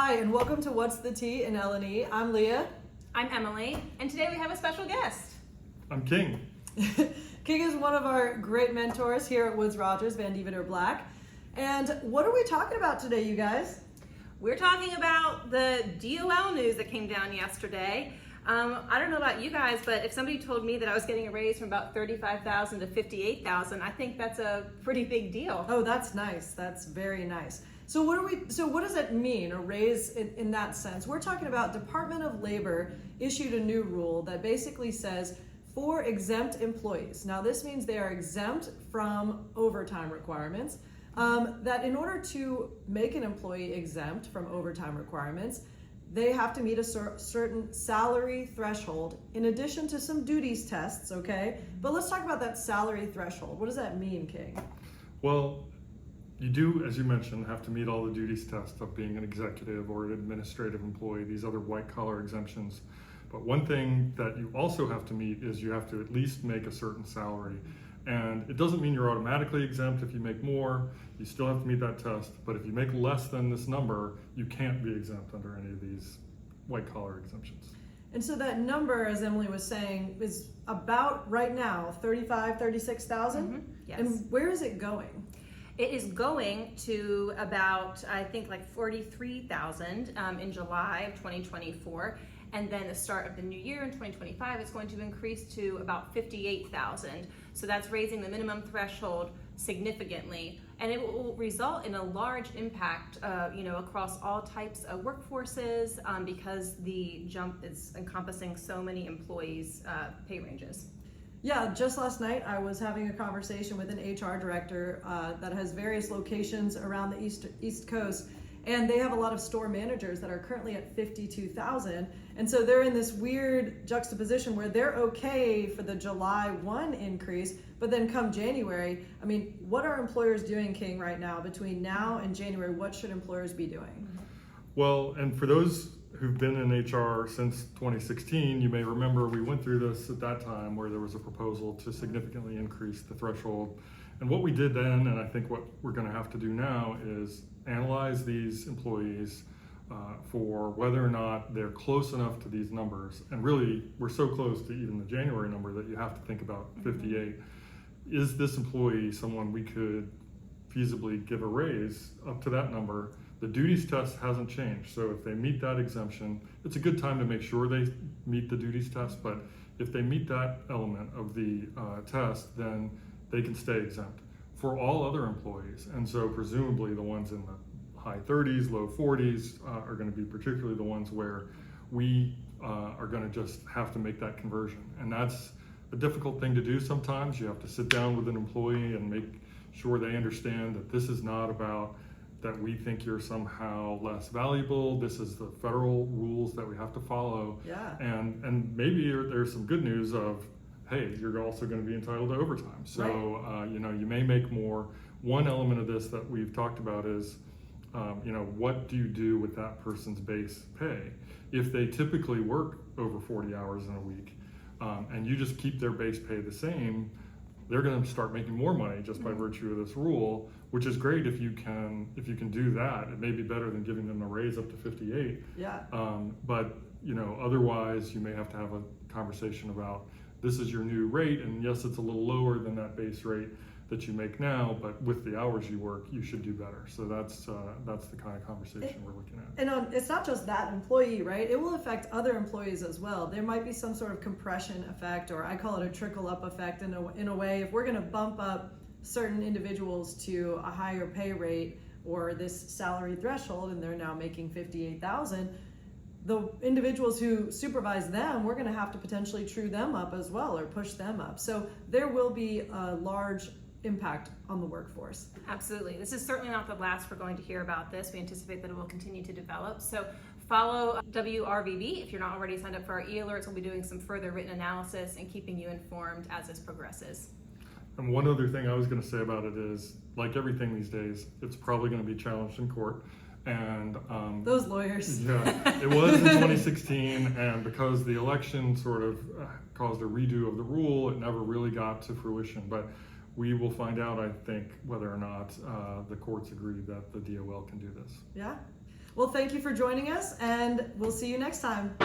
Hi, and welcome to What's the Tea in L&E. I'm Leah. I'm Emily, and today we have a special guest. I'm King. King is one of our great mentors here at Woods Rogers, Van Deventer Black. And what are we talking about today, you guys? We're talking about the DOL news that came down yesterday. I don't know about you guys, but if somebody told me that I was getting a raise from about $35,000 to $58,000, I think that's a pretty big deal. Oh, that's nice. That's very nice. So what does it mean, a raise in that sense? We're talking about Department of Labor issued a new rule that basically says for exempt employees, now this means they are exempt from overtime requirements, that in order to make an employee exempt from overtime requirements, they have to meet a certain salary threshold in addition to some duties tests, okay? But let's talk about that salary threshold. What does that mean, King? Well, you do, as you mentioned, have to meet all the duties tests of being an executive or an administrative employee, these other white-collar exemptions. But one thing that you also have to meet is you have to at least make a certain salary. And it doesn't mean you're automatically exempt if you make more. You still have to meet that test. But if you make less than this number, you can't be exempt under any of these white-collar exemptions. And so that number, as Emily was saying, is about right now, 36,000? Mm-hmm. Yes. And where is it going? It is going to about, I think, like 43,000 in July of 2024. And then the start of the new year in 2025, it's going to increase to about 58,000. So that's raising the minimum threshold significantly. And it will result in a large impact, across all types of workforces because the jump is encompassing so many employees' pay ranges. Yeah, just last night I was having a conversation with an HR director that has various locations around the East Coast, and they have a lot of store managers that are currently at 52,000, and so they're in this weird juxtaposition where they're okay for the July 1 increase, but then come January, I mean, what are employers doing, King, right now? Between now and January, what should employers be doing? Well, and for those who've been in HR since 2016, you may remember we went through this at that time where there was a proposal to significantly increase the threshold. And what we did then, and I think what we're going to have to do now, is analyze these employees for whether or not they're close enough to these numbers. And really, we're so close to even the January number that you have to think about 58. Is this employee someone we could feasibly give a raise up to that number? The duties test hasn't changed, so if they meet that exemption, it's a good time to make sure they meet the duties test, but if they meet that element of the test, then they can stay exempt for all other employees. And so presumably the ones in the high 30s, low 40s are going to be particularly the ones where we are going to just have to make that conversion. And that's a difficult thing to do sometimes. You have to sit down with an employee and make sure they understand that this is not about that we think you're somehow less valuable. This is the federal rules that we have to follow. Yeah. And maybe there's some good news of, hey, you're also going to be entitled to overtime. So, right. You may make more. One element of this that we've talked about is, what do you do with that person's base pay? If they typically work over 40 hours in a week, and you just keep their base pay the same, they're going to start making more money just by virtue of this rule, which is great if you can do that. It may be better than giving them a raise up to 58. Yeah. But otherwise you may have to have a conversation about this is your new rate, and yes, it's a little lower than that base rate that you make now, but with the hours you work, you should do better. So that's the kind of conversation we're looking at. And it's not just that employee, right? It will affect other employees as well. There might be some sort of compression effect, or I call it a trickle up effect in a way. If we're going to bump up certain individuals to a higher pay rate or this salary threshold, and they're now making 58,000, the individuals who supervise them, we're going to have to potentially true them up as well or push them up. So there will be a large impact on the workforce. Absolutely. This is certainly not the last we're going to hear about this. We anticipate that it will continue to develop. So follow WRVB. If you're not already signed up for our e-alerts, we'll be doing some further written analysis and keeping you informed as this progresses. And one other thing I was going to say about it is, like everything these days, it's probably going to be challenged in court. And those lawyers. Yeah, it was in 2016, and because the election sort of caused a redo of the rule, it never really got to fruition. But we will find out, I think, whether or not the courts agree that the DOL can do this. Yeah. Well, thank you for joining us, and we'll see you next time.